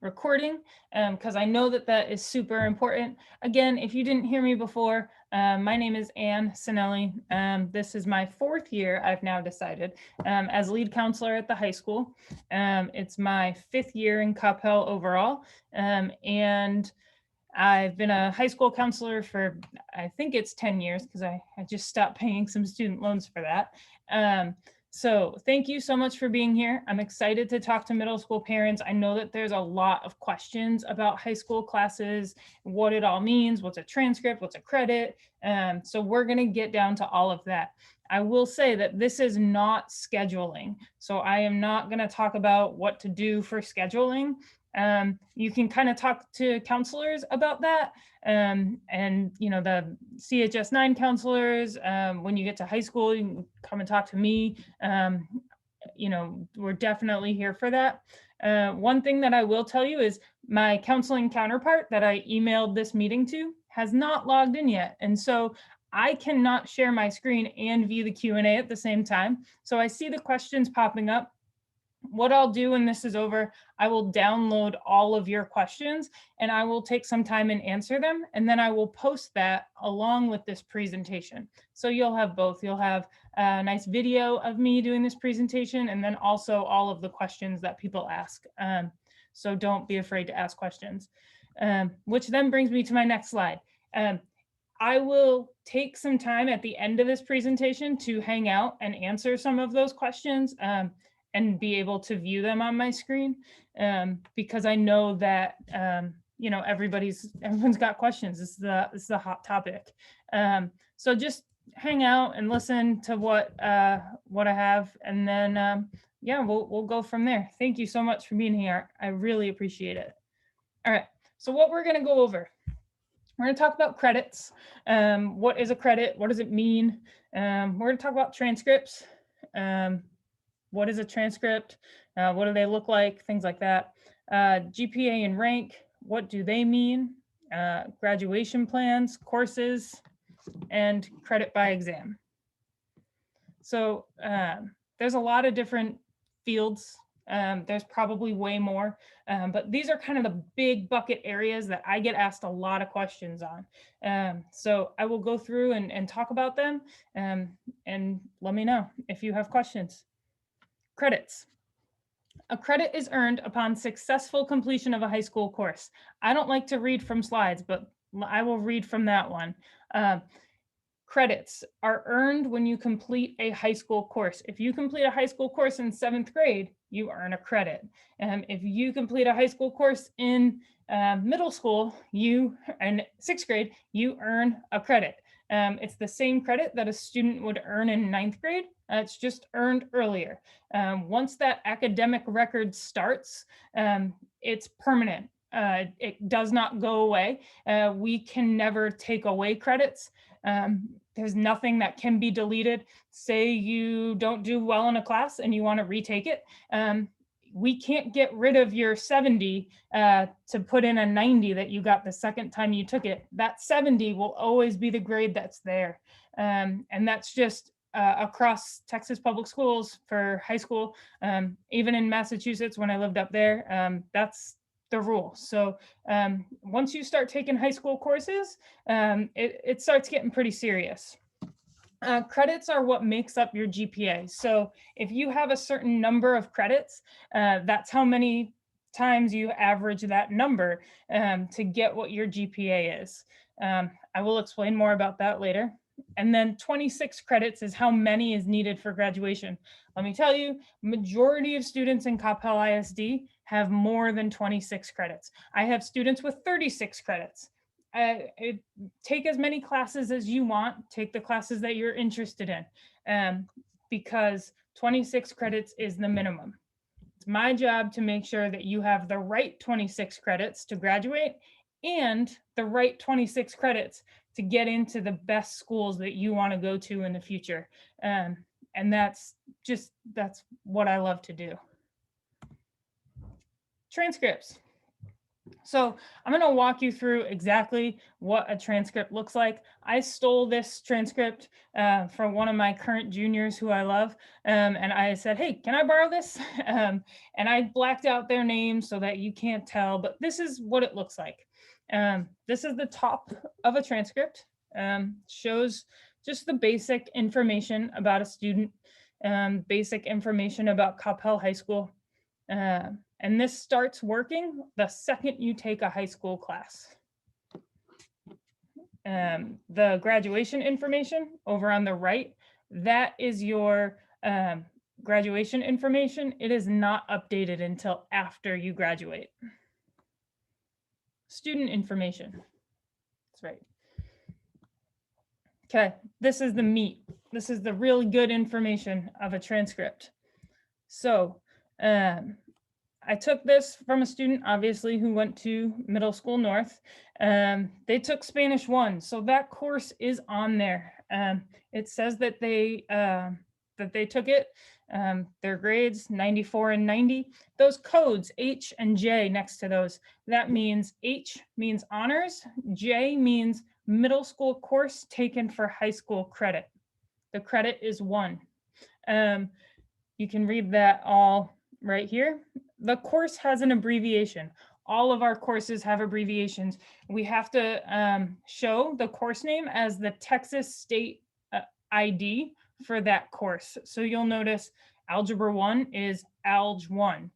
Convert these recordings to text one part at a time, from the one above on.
Recording because I know that that is super important. Again, if you didn't hear me before, my name is Anne Sinelli. This is my 4th year, I've now decided, as lead counselor at the high school. It's my 5th year in Coppell overall, and I've been a high school counselor for, I think it's 10 years because I just stopped paying some student loans for that. So thank you so much for being here. I'm excited to talk to middle school parents. I know that there's a lot of questions about high school classes, what it all means, what's a transcript, what's a credit. So we're gonna get down to all of that. I will say that this is not scheduling. So I am not gonna talk about what to do for scheduling. You can kind of talk to counselors about that. And you know, the CHS 9 counselors, when you get to high school, you can come and talk to me. You know, we're definitely here for that. One thing that I will tell you is my counseling counterpart that I emailed this meeting to has not logged in yet. And so I cannot share my screen and view the Q&A at the same time. So I see the questions popping up. What I'll do when this is over, I will download all of your questions and I will take some time and answer them. And then I will post that along with this presentation. So you'll have both. You'll have a nice video of me doing this presentation and then also all of the questions that people ask. So don't be afraid to ask questions, which then brings me to my next slide. I will take some time at the end of this presentation to hang out and answer some of those questions. And be able to view them on my screen, because I know that you know, everyone's got questions. This is a hot topic. So just hang out and listen to what I have, and then yeah, we'll go from there. Thank you so much for being here. I really appreciate it. All right. So what we're going to go over. We're going to talk about credits. What is a credit? What does it mean? We're going to talk about transcripts. What is a transcript? What do they look like? Things like that. GPA and rank, what do they mean? Graduation plans, courses, and credit by exam. So there's a lot of different fields. There's probably way more, but these are kind of the big bucket areas that I get asked a lot of questions on. So I will go through and talk about them, and let me know if you have questions. Credits. A credit is earned upon successful completion of a high school course. I don't like to read from slides, but I will read from that one. Credits are earned when you complete a high school course. If you complete a high school course in 7th grade, you earn a credit. If you complete a high school course in middle school, in 6th grade, you earn a credit. It's the same credit that a student would earn in 9th grade. It's just earned earlier. Once that academic record starts, it's permanent. It does not go away. We can never take away credits. There's nothing that can be deleted. Say you don't do well in a class and you want to retake it. We can't get rid of your 70 to put in a 90 that you got the second time you took it. That 70 will always be the grade that's there. And that's just across Texas public schools for high school. Even in Massachusetts, when I lived up there, that's the rule. So once you start taking high school courses, it starts getting pretty serious. Credits are what makes up your GPA. So if you have a certain number of credits, that's how many times you average that number to get what your GPA is. I will explain more about that later. And then 26 credits is how many is needed for graduation. Let me tell you, majority of students in Coppell ISD have more than 26 credits. I have students with 36 credits. Take as many classes as you want, take the classes that you're interested in, because 26 credits is the minimum. It's my job to make sure that you have the right 26 credits to graduate and the right 26 credits to get into the best schools that you want to go to in the future. And that's what I love to do. Transcripts. So I'm going to walk you through exactly what a transcript looks like. I stole this transcript from one of my current juniors who I love. And I said, hey, can I borrow this? And I blacked out their names so that you can't tell, but this is what it looks like. This is the top of a transcript. Shows just the basic information about a student, basic information about Coppell High School. And this starts working the second you take a high school class. The graduation information over on the right, that is your graduation information. It is not updated until after you graduate. Student information. That's right. Okay, this is the meat. This is the really good information of a transcript. So, I took this from a student, obviously, who went to Middle School North. They took Spanish 1, so that course is on there. It says that they took it. Their grades 94 and 90. Those codes H and J next to those. That means H means honors. J means middle school course taken for high school credit. The credit is 1. You can read that all right here. The course has an abbreviation. All of our courses have abbreviations. We have to show the course name as the Texas State ID for that course. So you'll notice Algebra 1 is Alg 1,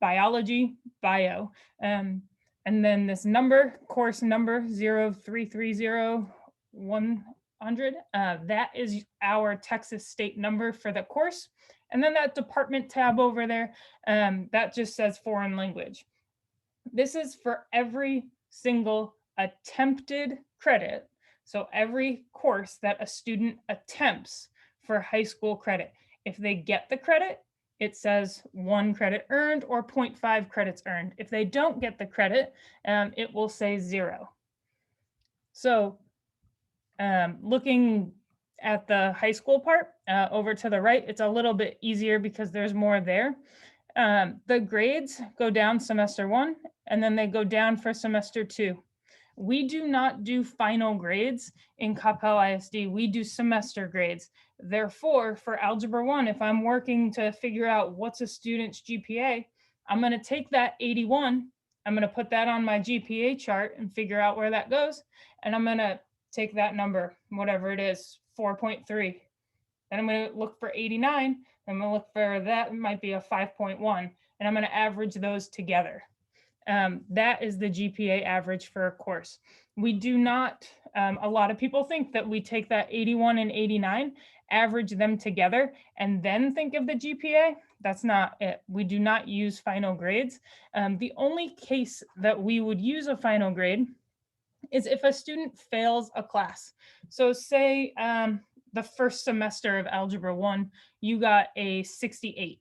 Biology, Bio. And then this number, course number 0330100, that is our Texas State number for the course. And then that department tab over there, that just says foreign language. This is for every single attempted credit. So every course that a student attempts for high school credit. If they get the credit, it says 1 credit earned or 0.5 credits earned. If they don't get the credit, it will say 0. So looking at the high school part over to the right, it's a little bit easier because there's more there. The grades go down semester 1 and then they go down for semester 2. We do not do final grades in Coppell ISD. We do semester grades. Therefore, for Algebra 1, if I'm working to figure out what's a student's GPA, I'm going to take that 81, I'm going to put that on my GPA chart and figure out where that goes. And I'm going to take that number, whatever it is, 4.3. Then I'm going to look for 89. I'm going to look for that might be a 5.1. And I'm going to average those together. That is the GPA average for a course. We do not, a lot of people think that we take that 81 and 89, average them together, and then think of the GPA. That's not it. We do not use final grades. The only case that we would use a final grade is if a student fails a class. So say the first semester of Algebra 1, you got a 68,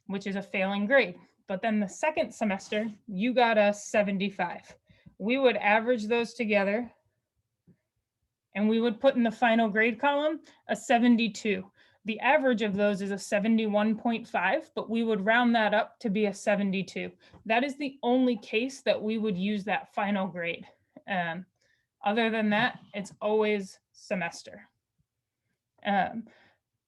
which is a failing grade. But then the second semester, you got a 75. We would average those together and we would put in the final grade column a 72. The average of those is a 71.5, but we would round that up to be a 72. That is the only case that we would use that final grade. Other than that, it's always semester.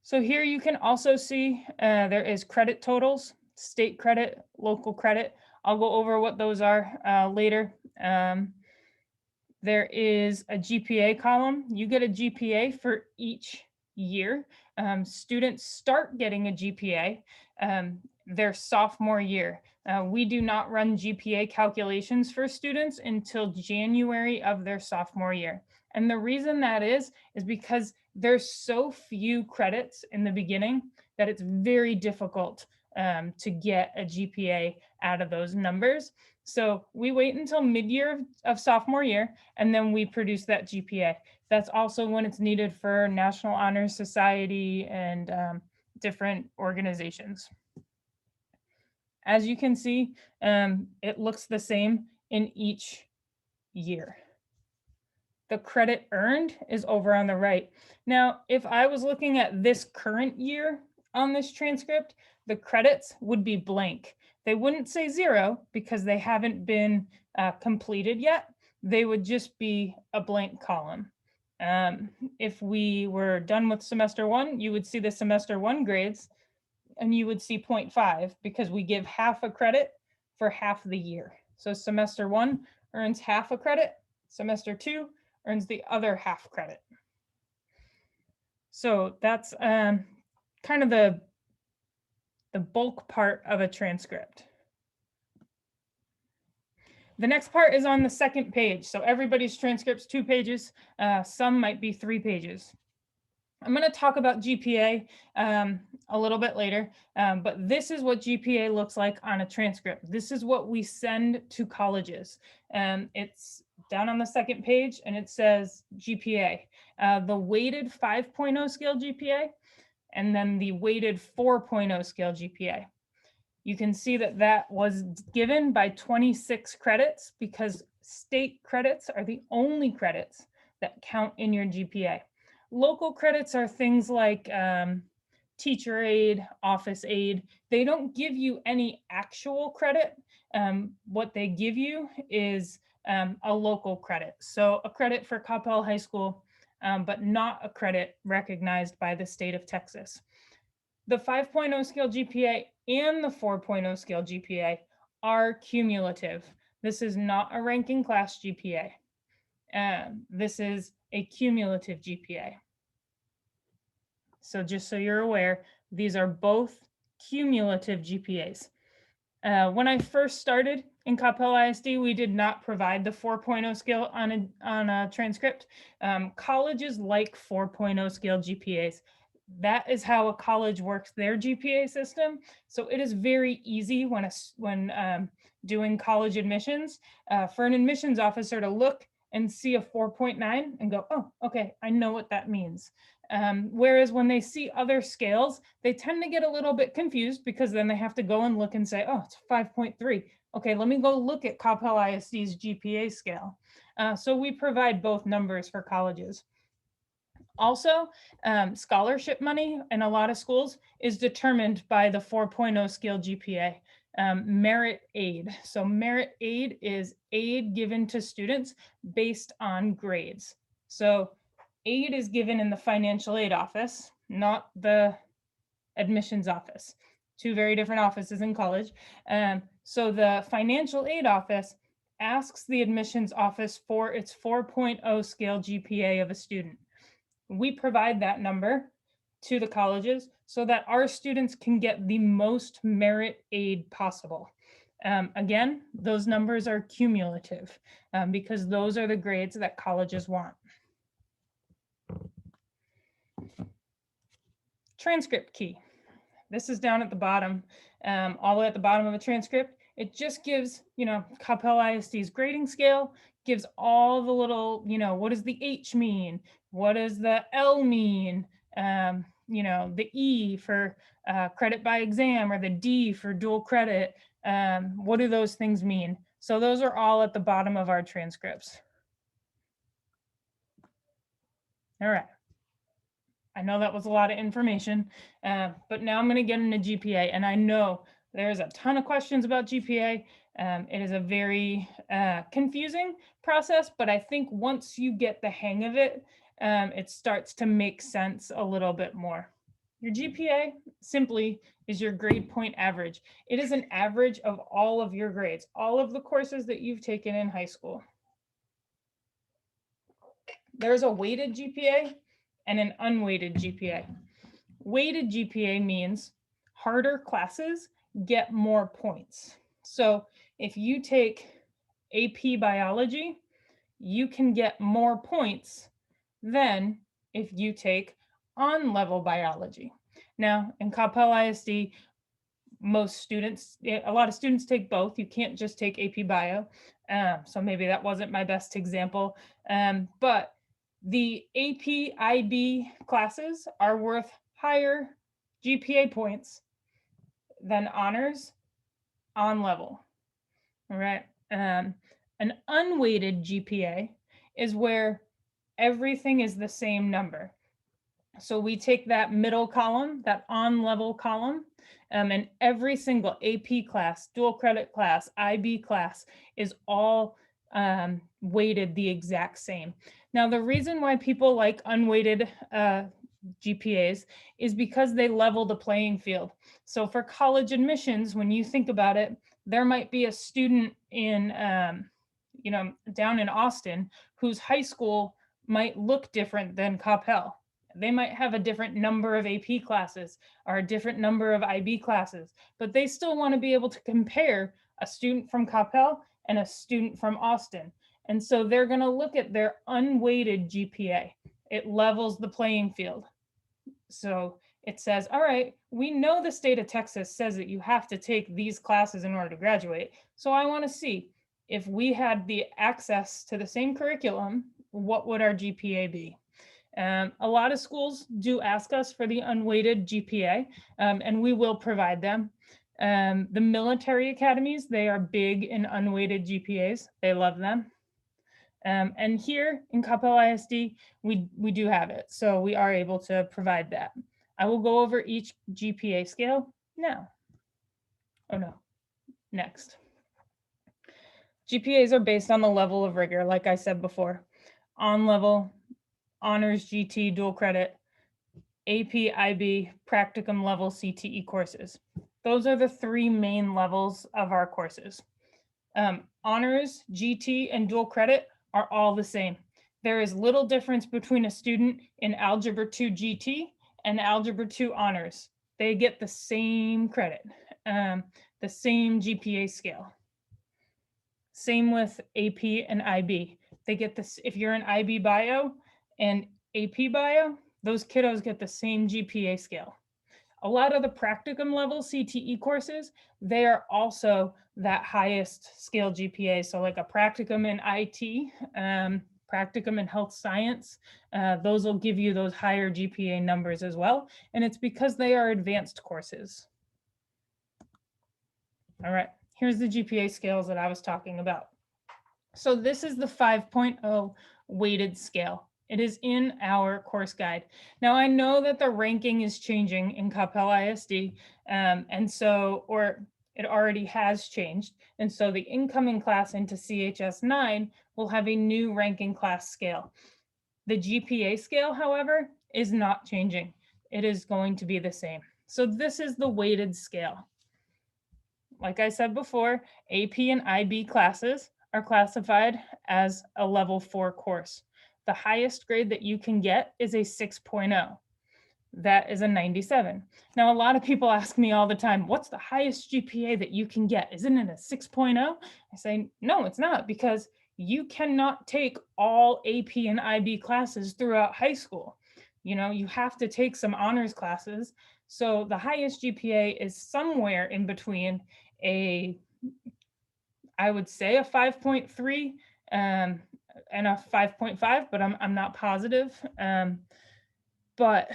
So here you can also see there is credit totals, state credit, local credit. I'll go over what those are later. There is a GPA column. You get a GPA for each year. Students start getting a GPA their sophomore year. We do not run GPA calculations for students until January of their sophomore year. And the reason that is because there's so few credits in the beginning that it's very difficult to get a GPA out of those numbers. So we wait until mid-year of sophomore year, and then we produce that GPA. That's also when it's needed for National Honor Society and different organizations. As you can see, it looks the same in each year. The credit earned is over on the right. Now, if I was looking at this current year on this transcript, the credits would be blank. They wouldn't say 0 because they haven't been completed yet. They would just be a blank column. If we were done with semester 1, you would see the semester 1 grades, and you would see 0.5 because we give half a credit for half the year. So semester 1 earns half a credit, semester 2 earns the other half credit. So that's kind of the bulk part of a transcript. The next part is on the second page. So everybody's transcript's 2 pages. Some might be 3 pages. I'm going to talk about GPA a little bit later, but this is what GPA looks like on a transcript. This is what we send to colleges. It's down on the second page, and it says GPA, the weighted 5.0 scale GPA, and then the weighted 4.0 scale GPA. You can see that that was given by 26 credits because state credits are the only credits that count in your GPA. Local credits are things like teacher aid, office aid. They don't give you any actual credit. What they give you is a local credit. So a credit for Coppell High School, but not a credit recognized by the state of Texas. The 5.0 scale GPA and the 4.0 scale GPA are cumulative. This is not a ranking class GPA. This is a cumulative GPA. So just so you're aware, these are both cumulative GPAs. When I first started in Coppell ISD, we did not provide the 4.0 scale on a transcript. Colleges like 4.0 scale GPAs. That is how a college works their GPA system. So it is very easy when doing college admissions for an admissions officer to look and see a 4.9 and go, oh, okay, I know what that means. Whereas when they see other scales, they tend to get a little bit confused because then they have to go and look and say, oh, it's 5.3. Okay, let me go look at Coppell ISD's GPA scale. So we provide both numbers for colleges. Also, scholarship money in a lot of schools is determined by the 4.0 scale GPA, merit aid. So merit aid is aid given to students based on grades. So aid is given in the financial aid office, not the admissions office. 2 very different offices in college. So the financial aid office asks the admissions office for its 4.0 scale GPA of a student. We provide that number to the colleges so that our students can get the most merit aid possible. Again, those numbers are cumulative because those are the grades that colleges want. Transcript key. This is down at the bottom, all the way at the bottom of a transcript. It just gives, Coppell ISD's grading scale, gives all the little, what does the H mean? What does the L mean? The E for credit by exam, or the D for dual credit. What do those things mean? So those are all at the bottom of our transcripts. All right. I know that was a lot of information, but now I'm going to get into GPA, and I know there's a ton of questions about GPA. It is a very confusing process, but I think once you get the hang of it, it starts to make sense a little bit more. Your GPA simply is your grade point average. It is an average of all of your grades, all of the courses that you've taken in high school. There's a weighted GPA and an unweighted GPA. Weighted GPA means harder classes get more points. So if you take AP biology, you can get more points than if you take on-level biology. Now, in Coppell ISD, a lot of students take both. You can't just take AP Bio. So maybe that wasn't my best example. But the AP IB classes are worth higher GPA points than honors on level. All right. An unweighted GPA is where everything is the same number. So we take that middle column, that on-level column, and every single AP class, dual credit class, IB class is all weighted the exact same. Now, the reason why people like unweighted GPAs is because they level the playing field. So for college admissions, when you think about it, there might be a student in, down in Austin whose high school might look different than Coppell. They might have a different number of AP classes or a different number of IB classes, but they still want to be able to compare a student from Coppell and a student from Austin. And so they're going to look at their unweighted GPA. It levels the playing field. So it says, all right, we know the state of Texas says that you have to take these classes in order to graduate. So I want to see if we had the access to the same curriculum, what would our GPA be? A lot of schools do ask us for the unweighted GPA, and we will provide them. The military academies, they are big in unweighted GPAs. They love them. And here in Coppell ISD, we do have it. So we are able to provide that. I will go over each GPA scale now. Oh no, next. GPAs are based on the level of rigor, like I said before. On level, honors, GT, dual credit, AP, IB, practicum level CTE courses. Those are the three main levels of our courses. Honors, GT, and dual credit are all the same. There is little difference between a student in Algebra 2 GT and Algebra 2 honors. They get the same credit, the same GPA scale. Same with AP and IB. They get this, if you're in IB bio and AP bio, those kiddos get the same GPA scale. A lot of the practicum level CTE courses, they are also that highest scale GPA. So like a practicum in IT, practicum in health science, those will give you those higher GPA numbers as well. And it's because they are advanced courses. All right, here's the GPA scales that I was talking about. So this is the 5.0 weighted scale. It is in our course guide. Now I know that the ranking is changing in Coppell ISD, or it already has changed. And so the incoming class into CHS 9 will have a new ranking class scale. The GPA scale, however, is not changing. It is going to be the same. So this is the weighted scale. Like I said before, AP and IB classes are classified as a level 4 course. The highest grade that you can get is a 6.0. That is a 97. Now, a lot of people ask me all the time, what's the highest GPA that you can get? Isn't it a 6.0? I say, no, it's not, because you cannot take all AP and IB classes throughout high school. You know, you have to take some honors classes. So the highest GPA is somewhere in between I would say a 5.3 and a 5.5, but I'm not positive. But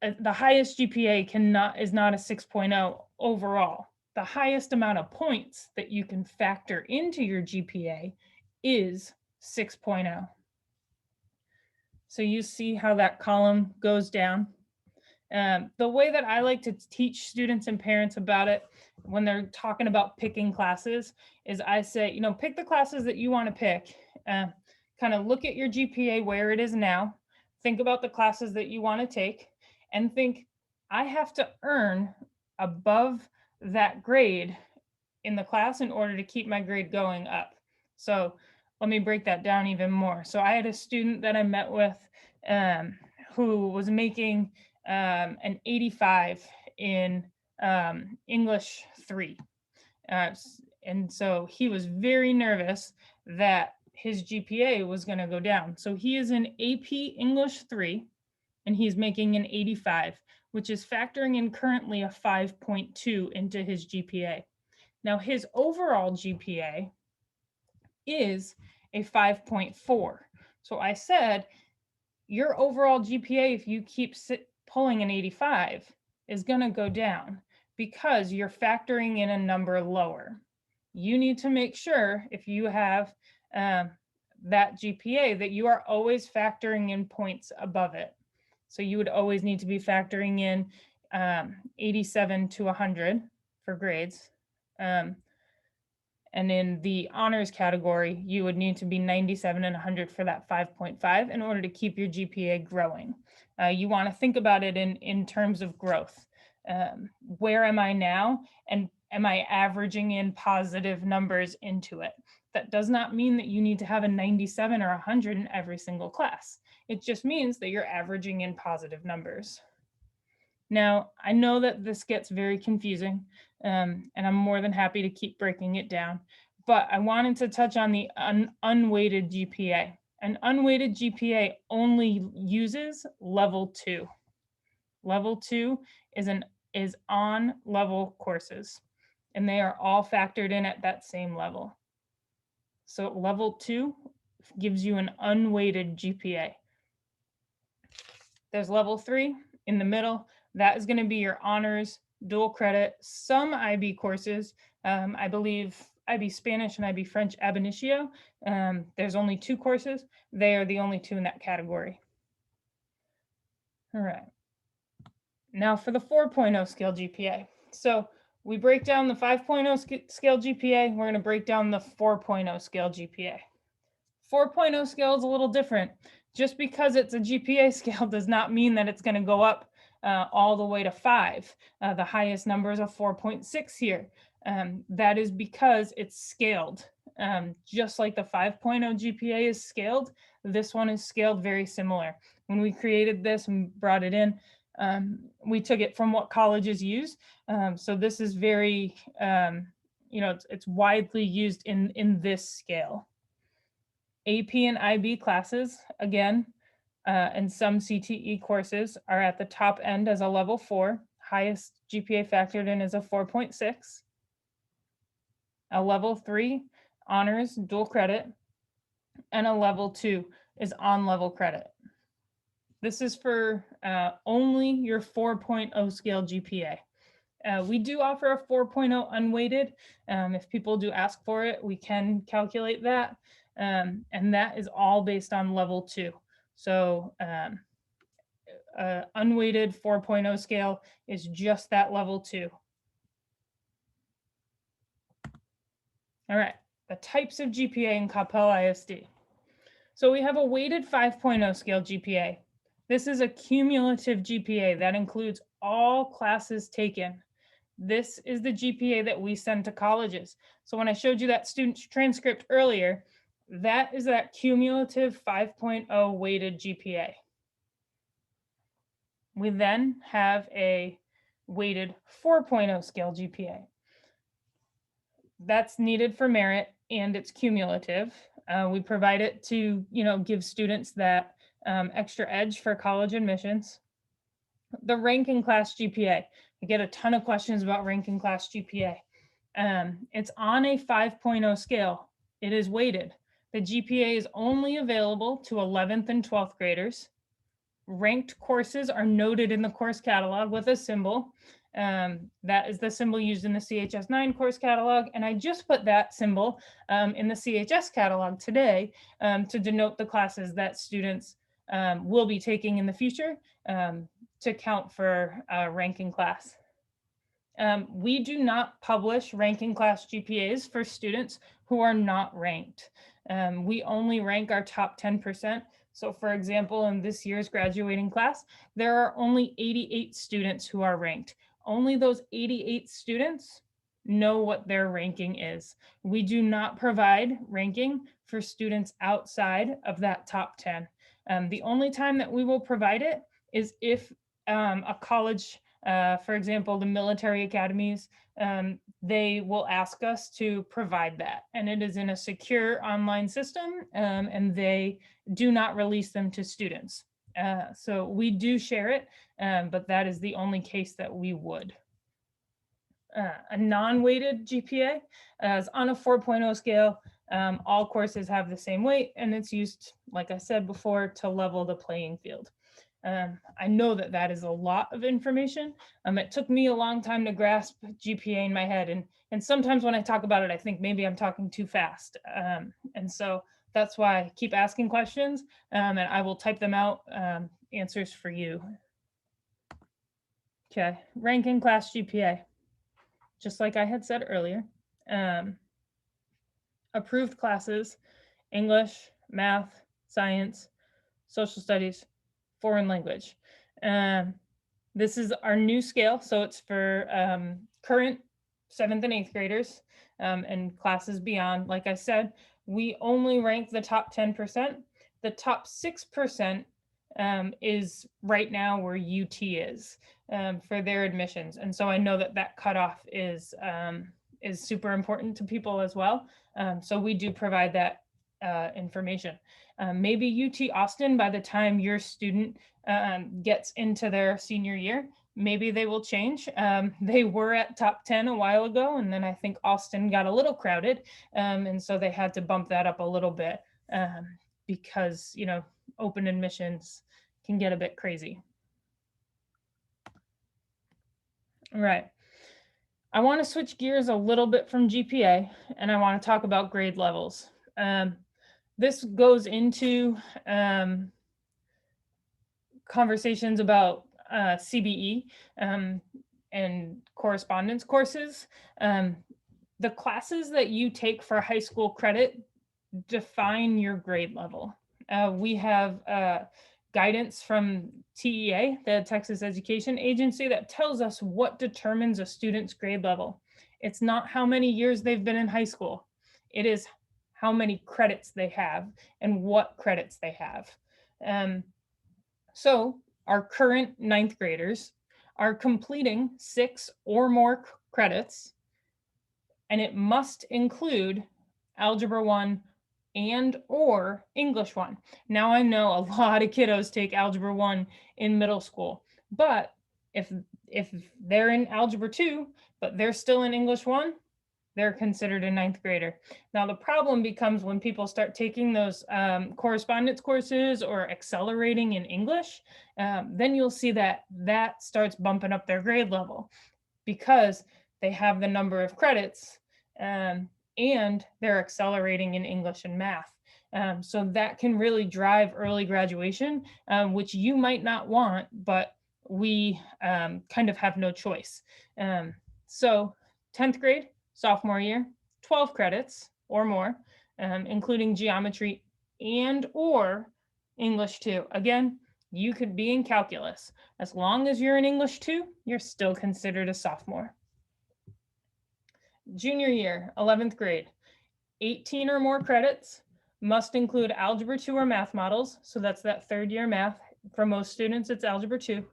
the highest GPA is not a 6.0 overall. The highest amount of points that you can factor into your GPA is 6.0. So you see how that column goes down. The way that I like to teach students and parents about it when they're talking about picking classes is I say, pick the classes that you want to pick. Kind of look at your GPA where it is now. Think about the classes that you want to take and think, I have to earn above that grade in the class in order to keep my grade going up. So let me break that down even more. So I had a student that I met with who was making an 85 in English 3. And so he was very nervous that his GPA was going to go down. So he is in AP English 3, and he's making an 85, which is factoring in currently a 5.2 into his GPA. Now his overall GPA is a 5.4. So I said, your overall GPA, if you keep pulling an 85, is going to go down because you're factoring in a number lower. You need to make sure if you have that GPA that you are always factoring in points above it. So you would always need to be factoring in 87 to 100 for grades. And in the honors category, you would need to be 97 and 100 for that 5.5 in order to keep your GPA growing. You want to think about it in terms of growth. Where am I now? And am I averaging in positive numbers into it? That does not mean that you need to have a 97 or 100 in every single class. It just means that you're averaging in positive numbers. Now, I know that this gets very confusing, and I'm more than happy to keep breaking it down, but I wanted to touch on the unweighted GPA. An unweighted GPA only uses level 2. Level 2 is on level courses, and they are all factored in at that same level. So level 2 gives you an unweighted GPA. There's level 3 in the middle. That is going to be your honors, dual credit, some IB courses. I believe IB Spanish and IB French ab initio. There's only 2 courses. They are the only 2 in that category. All right. Now for the 4.0 scale GPA. So we break down the 5.0 scale GPA. We're going to break down the 4.0 scale GPA. 4.0 scale is a little different. Just because it's a GPA scale does not mean that it's going to go up all the way to 5. The highest number is a 4.6 here. That is because it's scaled. Just like the 5.0 GPA is scaled, this one is scaled very similar. When we created this and brought it in, we took it from what colleges use. So this is very, it's widely used in this scale. AP and IB classes, again, and some CTE courses are at the top end as a level 4. Highest GPA factored in is a 4.6. A level 3, honors, dual credit, and a level 2 is on-level credit. This is for only your 4.0 scale GPA. We do offer a 4.0 unweighted. If people do ask for it, we can calculate that. And that is all based on level 2. So unweighted 4.0 scale is just that level 2. All right, the types of GPA in Coppell ISD. So we have a weighted 5.0 scale GPA. This is a cumulative GPA that includes all classes taken. This is the GPA that we send to colleges. So when I showed you that student transcript earlier, that is that cumulative 5.0 weighted GPA. We then have a weighted 4.0 scale GPA. That's needed for merit and it's cumulative. We provide it to, give students that extra edge for college admissions. The ranking class GPA. I get a ton of questions about ranking class GPA. It's on a 5.0 scale. It is weighted. The GPA is only available to 11th and 12th graders. Ranked courses are noted in the course catalog with a symbol. That is the symbol used in the CHS-9 course catalog. And I just put that symbol in the CHS catalog today to denote the classes that students will be taking in the future to count for ranking class. We do not publish ranking class GPAs for students who are not ranked. We only rank our top 10%. So for example, in this year's graduating class, there are only 88 students who are ranked. Only those 88 students know what their ranking is. We do not provide ranking for students outside of that top 10. The only time that we will provide it is if a college, for example, the military academies, they will ask us to provide that. And it is in a secure online system, and they do not release them to students. So we do share it, but that is the only case that we would. A non-weighted GPA is on a 4.0 scale. All courses have the same weight, and it's used, like I said before, to level the playing field. I know that that is a lot of information. It took me a long time to grasp GPA in my head. And sometimes when I talk about it, I think maybe I'm talking too fast. And so that's why I keep asking questions and I will type them out answers for you. Okay, ranking class GPA. Just like I had said earlier, approved classes, English, math, science, social studies, foreign language. This is our new scale, so it's for current 7th and 8th graders and classes beyond. Like I said, we only rank the top 10%. The top 6% is right now where UT is for their admissions. And so I know that that cutoff is super important to people as well. So we do provide that information. Maybe UT Austin, by the time your student gets into their senior year, maybe they will change. They were at top 10 a while ago, and then I think Austin got a little crowded. And so they had to bump that up a little bit because, you know, open admissions can get a bit crazy. All right. I want to switch gears a little bit from GPA, and I want to talk about grade levels. This goes into conversations about CBE and correspondence courses. The classes that you take for high school credit define your grade level. We have guidance from TEA, the Texas Education Agency, that tells us what determines a student's grade level. It's not how many years they've been in high school. It is how many credits they have and what credits they have. So our current 9th graders are completing 6 or more credits, and it must include Algebra 1 and or English 1. Now I know a lot of kiddos take Algebra 1 in middle school, but if they're in Algebra 2, but they're still in English 1, they're considered a 9th grader. Now the problem becomes when people start taking those correspondence courses or accelerating in English, then you'll see that that starts bumping up their grade level because they have the number of credits and they're accelerating in English and math. So that can really drive early graduation, which you might not want, but we kind of have no choice. So 10th grade, sophomore year, 12 credits or more, including geometry and or English 2. Again, you could be in calculus. As long as you're in English 2, you're still considered a sophomore. Junior year, 11th grade, 18 or more credits, must include Algebra 2 or math models. So that's that 3rd year math. For most students, it's Algebra 2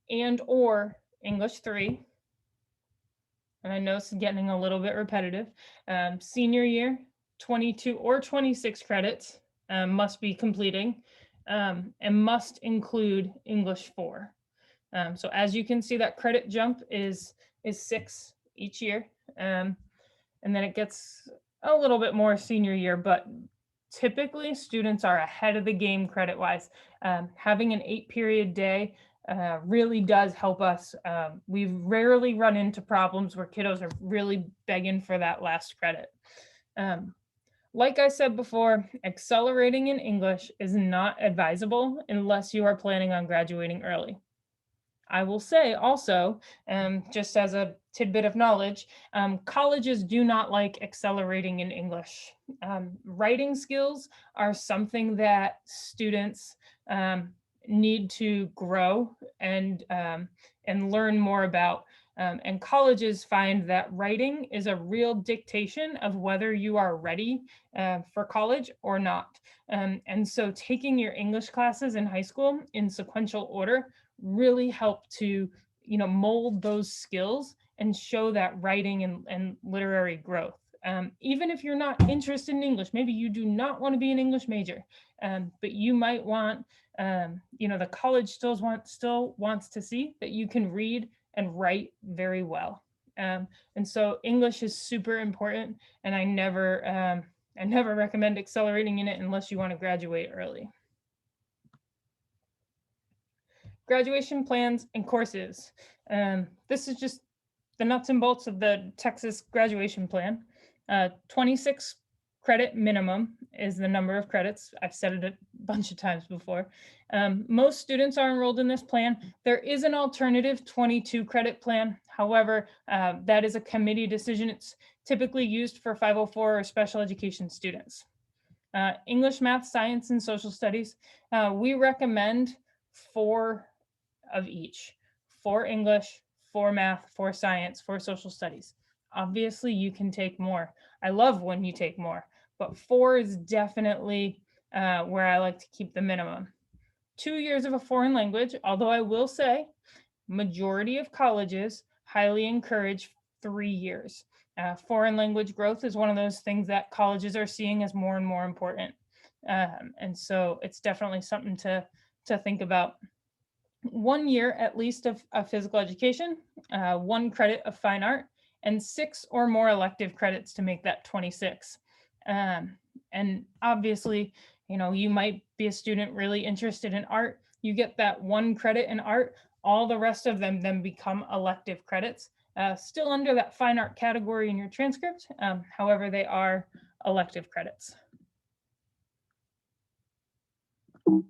and or English 3. And I know it's getting a little bit repetitive. Senior year, 22 or 26 credits must be completing and must include English 4. So as you can see, that credit jump is 6 each year. And then it gets a little bit more senior year, but typically students are ahead of the game credit-wise. Having an 8-period day really does help us. We've rarely run into problems where kiddos are really begging for that last credit. Like I said before, accelerating in English is not advisable unless you are planning on graduating early. I will say also, just as a tidbit of knowledge, colleges do not like accelerating in English. Writing skills are something that students need to grow and learn more about. And colleges find that writing is a real dictation of whether you are ready for college or not. And so taking your English classes in high school in sequential order really help to, you know, mold those skills and show that writing and literary growth. Even if you're not interested in English, maybe you do not want to be an English major, but you might want, you know, the college still wants to see that you can read and write very well. And so English is super important, and I never recommend accelerating in it unless you want to graduate early. Graduation plans and courses. This is just the nuts and bolts of the Texas graduation plan. 26 credit minimum is the number of credits. I've said it a bunch of times before. Most students are enrolled in this plan. There is an alternative 22 credit plan. However, that is a committee decision. It's typically used for 504 or special education students. English, math, science, and social studies. We recommend 4 of each: 4 English, 4 math, 4 science, 4 social studies. Obviously, you can take more. I love when you take more, but 4 is definitely where I like to keep the minimum. 2 years of a foreign language, although I will say majority of colleges highly encourage 3 years. Foreign language growth is one of those things that colleges are seeing as more and more important. And so it's definitely something to think about. 1 year at least of physical education, 1 credit of fine art, and 6 or more elective credits to make that 26. And obviously, you might be a student really interested in art. You get that 1 credit in art, all the rest of them then become elective credits, still under that fine art category in your transcript. However, they are elective credits. All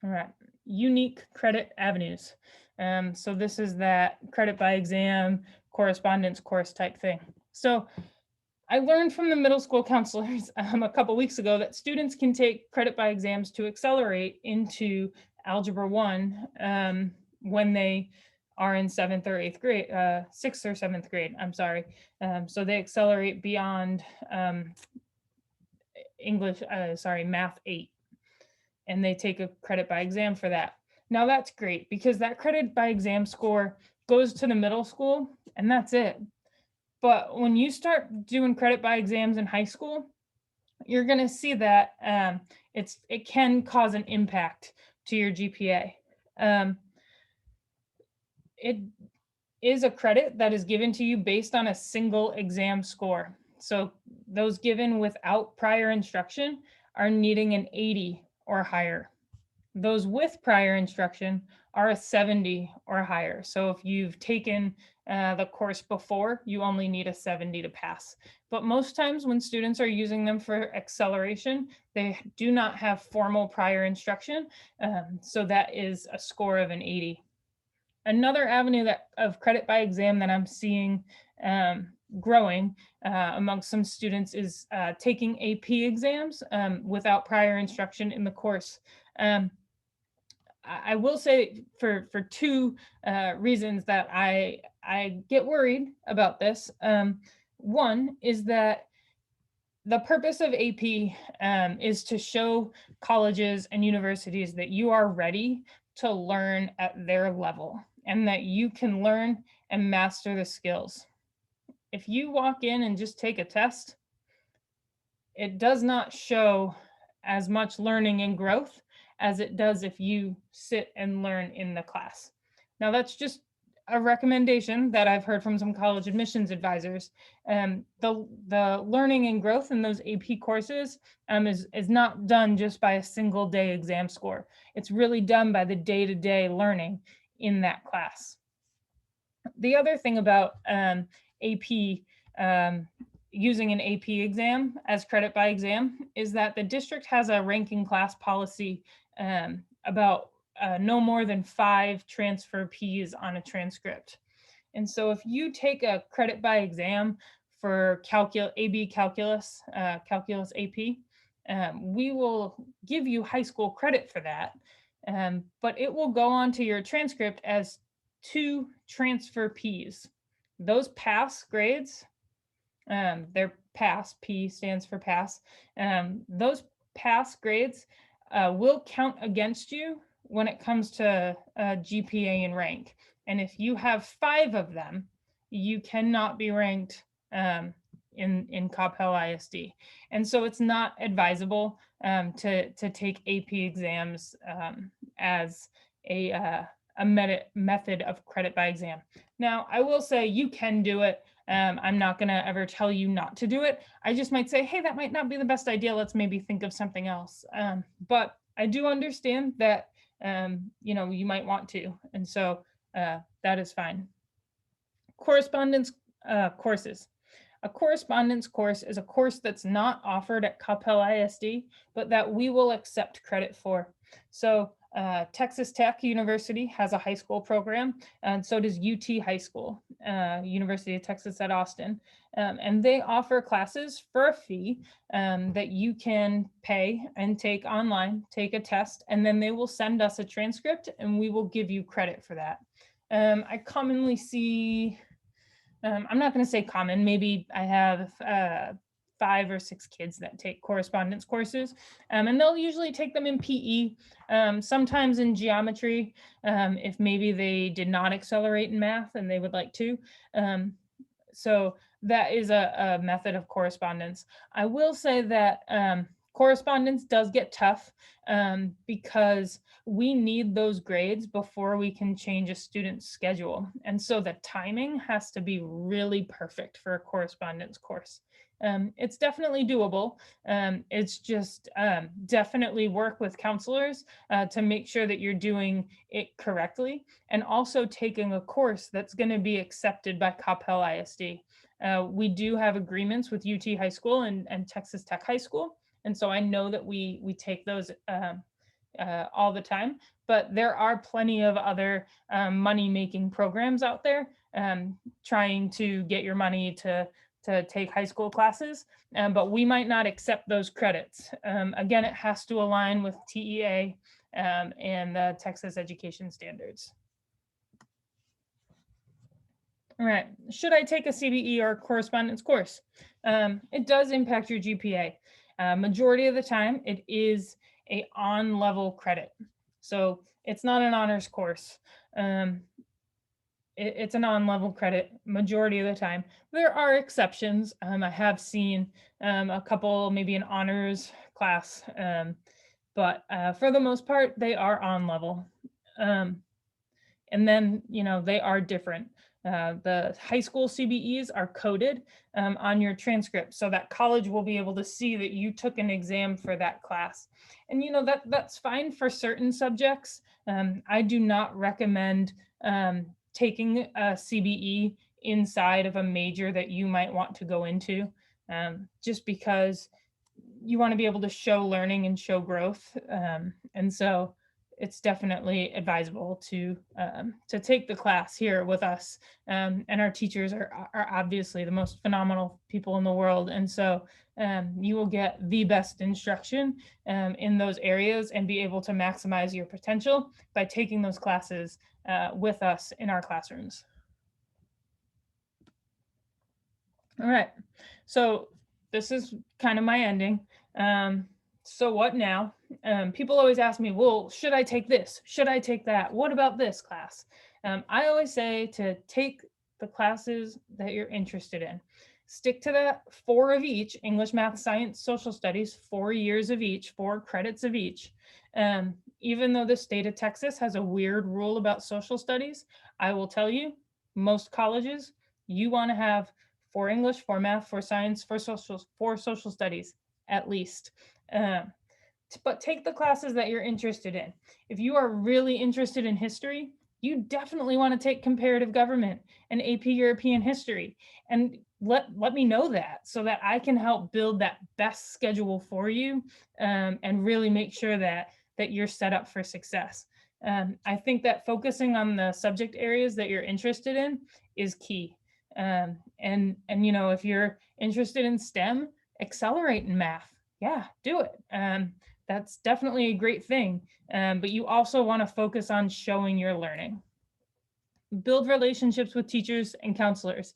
right, unique credit avenues. So this is that credit by exam, correspondence course type thing. So I learned from the middle school counselors a couple weeks ago that students can take credit by exams to accelerate into Algebra 1 when they are in 7th or 8th grade, 6th or 7th grade, I'm sorry. So they accelerate beyond Math 8, and they take a credit by exam for that. Now that's great because that credit by exam score goes to the middle school and that's it. But when you start doing credit by exams in high school, you're going to see that it can cause an impact to your GPA. It is a credit that is given to you based on a single exam score. So those given without prior instruction are needing an 80 or higher. Those with prior instruction are a 70 or higher. So if you've taken the course before, you only need a 70 to pass. But most times when students are using them for acceleration, they do not have formal prior instruction. So that is a score of an 80. Another avenue of credit by exam that I'm seeing growing amongst some students is taking AP exams without prior instruction in the course. I will say for 2 reasons that I get worried about this. One is that the purpose of AP is to show colleges and universities that you are ready to learn at their level and that you can learn and master the skills. If you walk in and just take a test, it does not show as much learning and growth as it does if you sit and learn in the class. Now that's just a recommendation that I've heard from some college admissions advisors. The learning and growth in those AP courses is not done just by a single day exam score. It's really done by the day-to-day learning in that class. The other thing about AP, using an AP exam as credit by exam is that the district has a ranking class policy about no more than 5 transfer Ps on a transcript. And so if you take a credit by exam for AB calculus, calculus AP, we will give you high school credit for that, but it will go onto your transcript as 2 transfer Ps. Those pass grades, they're pass, P stands for pass. Those pass grades will count against you when it comes to GPA and rank. And if you have 5 of them, you cannot be ranked in Cobb Hill ISD. And so it's not advisable to take AP exams as a method of credit by exam. Now, I will say you can do it. I'm not going to ever tell you not to do it. I just might say, hey, that might not be the best idea. Let's maybe think of something else. But I do understand that, you might want to. And so that is fine. Correspondence courses. A correspondence course is a course that's not offered at Coppell ISD, but that we will accept credit for. So Texas Tech University has a high school program, and so does UT High School, University of Texas at Austin. And they offer classes for a fee that you can pay and take online, take a test, and then they will send us a transcript and we will give you credit for that. I commonly see, I'm not going to say common, maybe I have 5 or 6 kids that take correspondence courses, and they'll usually take them in PE, sometimes in geometry, if maybe they did not accelerate in math and they would like to. So that is a method of correspondence. I will say that correspondence does get tough because we need those grades before we can change a student's schedule. And so the timing has to be really perfect for a correspondence course. It's definitely doable. It's just definitely work with counselors to make sure that you're doing it correctly, and also taking a course that's going to be accepted by Coppell ISD. We do have agreements with UT High School and Texas Tech High School. And so I know that we take those all the time, but there are plenty of other money-making programs out there trying to get your money to take high school classes, but we might not accept those credits. Again, it has to align with TEA and the Texas education standards. All right, should I take a CBE or correspondence course? It does impact your GPA. Majority of the time, it is a on-level credit. So it's not an honors course. It's an on-level credit majority of the time. There are exceptions. I have seen a couple, maybe an honors class, but for the most part, they are on level. And then, they are different. The high school CBEs are coded on your transcript so that college will be able to see that you took an exam for that class. And that's fine for certain subjects. I do not recommend taking a CBE inside of a major that you might want to go into, just because you want to be able to show learning and show growth. And so it's definitely advisable to take the class here with us. And our teachers are obviously the most phenomenal people in the world. And so you will get the best instruction in those areas and be able to maximize your potential by taking those classes with us in our classrooms. All right, so this is kind of my ending. So what now? People always ask me, well, should I take this? Should I take that? What about this class? I always say to take the classes that you're interested in. Stick to that 4 of each: English, math, science, social studies, 4 years of each, 4 credits of each. Even though the state of Texas has a weird rule about social studies, I will tell you, most colleges, you want to have 4 English, 4 math, 4 science, 4 social studies, at least. But take the classes that you're interested in. If you are really interested in history, you definitely want to take comparative government and AP European history. And let me know that so that I can help build that best schedule for you, and really make sure that you're set up for success. I think that focusing on the subject areas that you're interested in is key. And if you're interested in STEM, accelerate in math. Yeah, do it. That's definitely a great thing. But you also want to focus on showing your learning. Build relationships with teachers and counselors.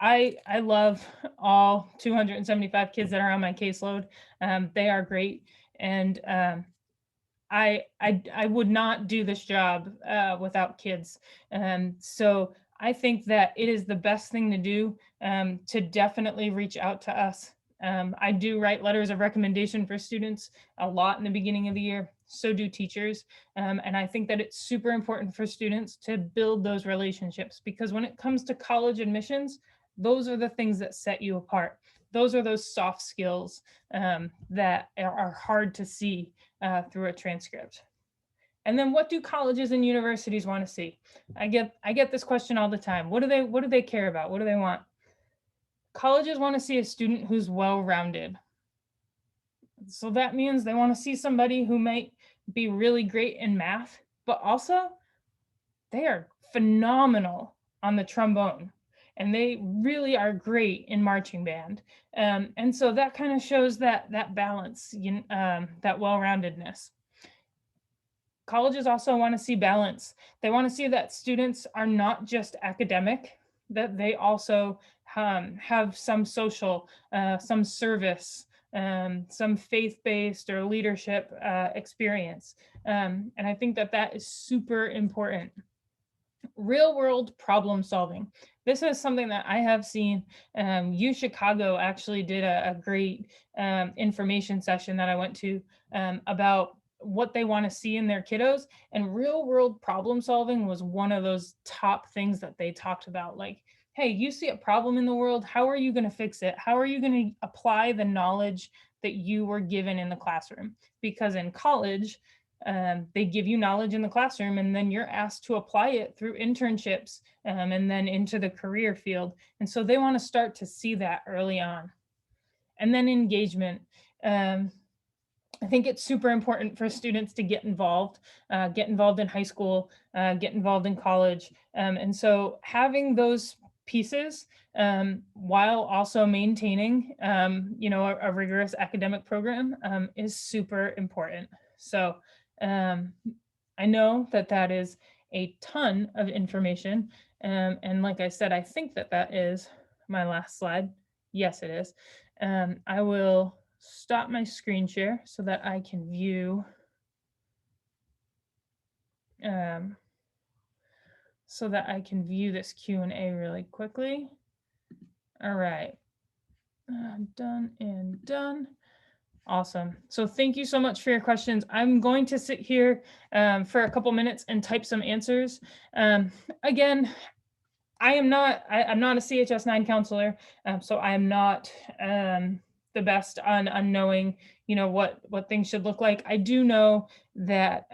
I love all 275 kids that are on my caseload. They are great. And I would not do this job without kids. So I think that it is the best thing to do, to definitely reach out to us. I do write letters of recommendation for students a lot in the beginning of the year. So do teachers. And I think that it's super important for students to build those relationships, because when it comes to college admissions, those are the things that set you apart. Those are those soft skills that are hard to see through a transcript. And then what do colleges and universities want to see? I get this question all the time. What do they care about? What do they want? Colleges want to see a student who's well-rounded. So that means they want to see somebody who might be really great in math, but also they are phenomenal on the trombone and they really are great in marching band. And so that kind of shows that balance, that well-roundedness. Colleges also want to see balance. They want to see that students are not just academic, that they also have some social, some service, some faith-based or leadership experience. And I think that that is super important. Real world problem solving. This is something that I have seen. U Chicago actually did a great information session that I went to about what they want to see in their kiddos. And real world problem solving was one of those top things that they talked about. Like, hey, you see a problem in the world. How are you going to fix it? How are you going to apply the knowledge that you were given in the classroom? Because in college, they give you knowledge in the classroom and then you're asked to apply it through internships and then into the career field. And so they want to start to see that early on. And then engagement. I think it's super important for students to get involved in high school, get involved in college. And so having those pieces while also maintaining, a rigorous academic program is super important. So I know that that is a ton of information. And like I said, I think that that is my last slide. Yes, it is. I will stop my screen share so that I can view this Q&A really quickly. All right, done and done. Awesome. So thank you so much for your questions. I'm going to sit here for a couple minutes and type some answers. Again, I'm not a CHS9 counselor, so I am not the best on knowing, what things should look like. I do know that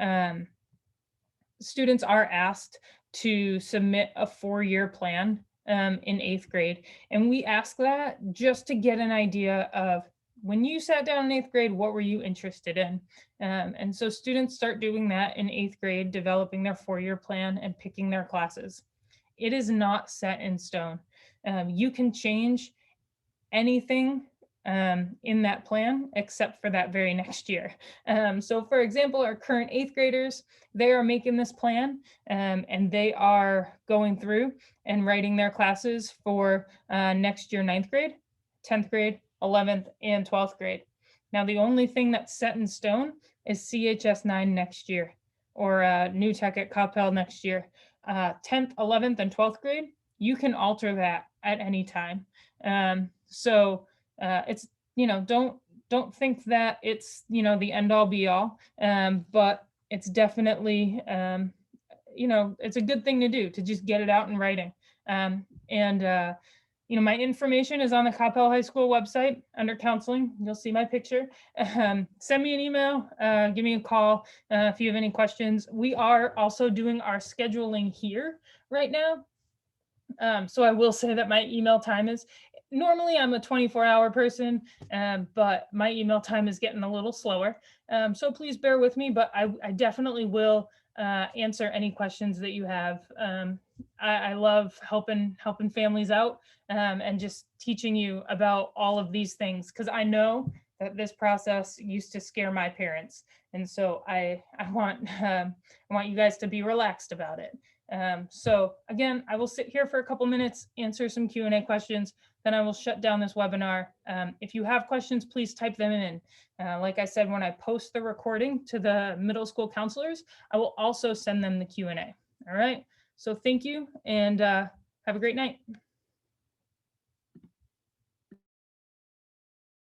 students are asked to submit a 4-year plan in 8th grade. And we ask that just to get an idea of when you sat down in 8th grade, what were you interested in? And so students start doing that in 8th grade, developing their 4-year plan and picking their classes. It is not set in stone. You can change anything in that plan except for that very next year. So for example, our current 8th graders, they are making this plan and they are going through and writing their classes for next year 9th grade, 10th grade, 11th, and 12th grade. Now, the only thing that's set in stone is CHS9 next year or New Tech at Coppell next year. 10th, 11th, and 12th grade, you can alter that at any time. So it's, don't think that it's, the end all be all, but it's definitely, it's a good thing to do to just get it out in writing. My information is on the Coppell High School website under counseling. You'll see my picture. Send me an email, give me a call if you have any questions. We are also doing our scheduling here right now. So I will say that my email time is, normally I'm a 24-hour person, but my email time is getting a little slower. So please bear with me, but I definitely will answer any questions that you have. I love helping families out and just teaching you about all of these things, because I know that this process used to scare my parents. And so I want you guys to be relaxed about it. So again, I will sit here for a couple minutes, answer some Q&A questions, then I will shut down this webinar. If you have questions, please type them in. Like I said, when I post the recording to the middle school counselors, I will also send them the Q&A. All right, so thank you and have a great night.